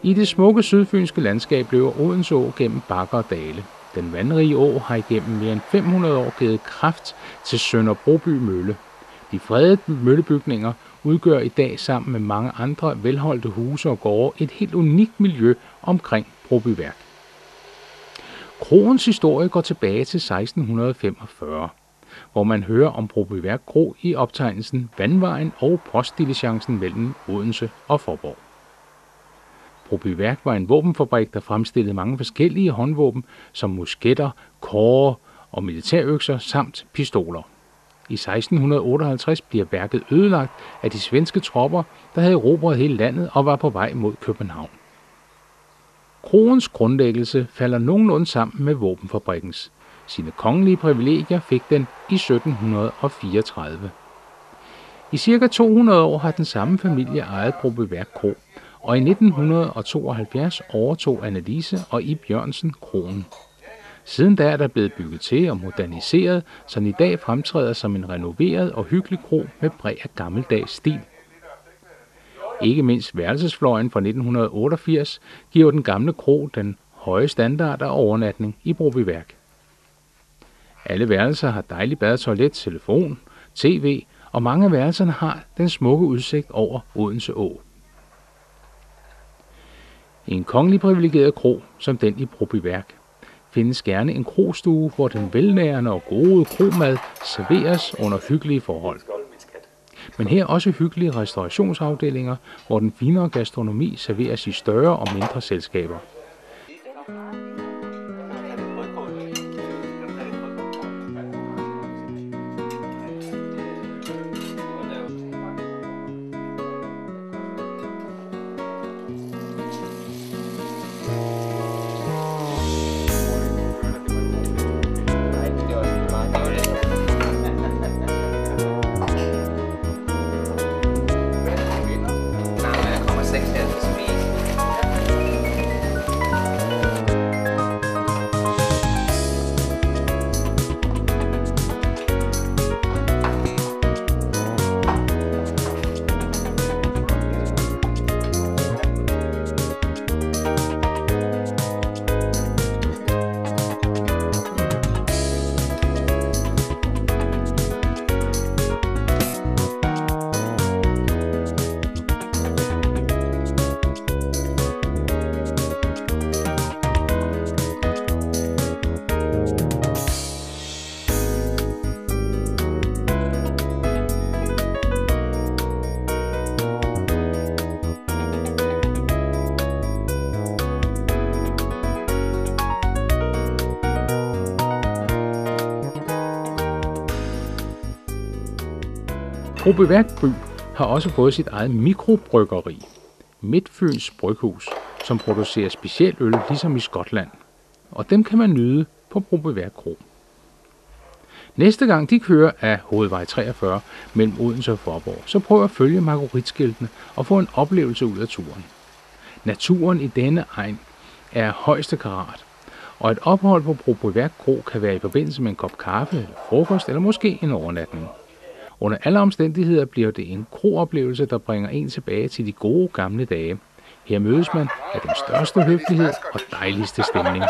I det smukke sydfynske landskab løber Odense Å gennem bakker og dale. Den vandrige å har igennem mere end 500 år givet kraft til Sønder Broby Mølle. De fredede møllebygninger udgør i dag sammen med mange andre velholdte huse og gårde et helt unikt miljø omkring Brobyværk. Kroens historie går tilbage til 1645, hvor man hører om Brobyværk Kro i optegnelsen Vandvejen og postdiligencen mellem Odense og Faaborg. Brobyværk var en våbenfabrik, der fremstillede mange forskellige håndvåben som musketter, kårde og militærøkser samt pistoler. I 1658 bliver værket ødelagt af de svenske tropper, der havde erobret hele landet og var på vej mod København. Kroens grundlæggelse falder nogenlunde sammen med våbenfabrikkens. Sine kongelige privilegier fik den i 1734. I ca. 200 år har den samme familie ejet Brobyværk Kro, og i 1972 overtog Annelise og Ib Jørgensen kroen. Siden da er der blevet bygget til og moderniseret, så den i dag fremtræder som en renoveret og hyggelig kro med præg af gammeldags stil. Ikke mindst værelsesfløjen fra 1988 giver den gamle kro den høje standard af overnatning i Brobyværk. Alle værelser har dejligt bad, toilet, telefon, tv, og mange af værelserne har den smukke udsigt over Odense Å. I en kongelig privilegeret kro, som den i Brobyværk, findes gerne en krostue, hvor den velnærende og gode kromad serveres under hyggelige forhold. Men her er også hyggelige restaurationsafdelinger, hvor den finere gastronomi serveres i større og mindre selskaber. Brobyværk By har også fået sit eget mikrobryggeri, Midtfyns Bryghus, som producerer specialøl ligesom i Skotland, og dem kan man nyde på Brobyværk Kro. Næste gang de kører af hovedvej 43 mellem Odense og Faaborg, så prøv at følge margueritskiltene og få en oplevelse ud af turen. Naturen i denne egn er højeste karat, og et ophold på Brobyværk Kro kan være i forbindelse med en kop kaffe eller frokost eller måske en overnatning. Under alle omstændigheder bliver det en krooplevelse, der bringer en tilbage til de gode gamle dage. Her mødes man af den største høflighed og dejligste stemning.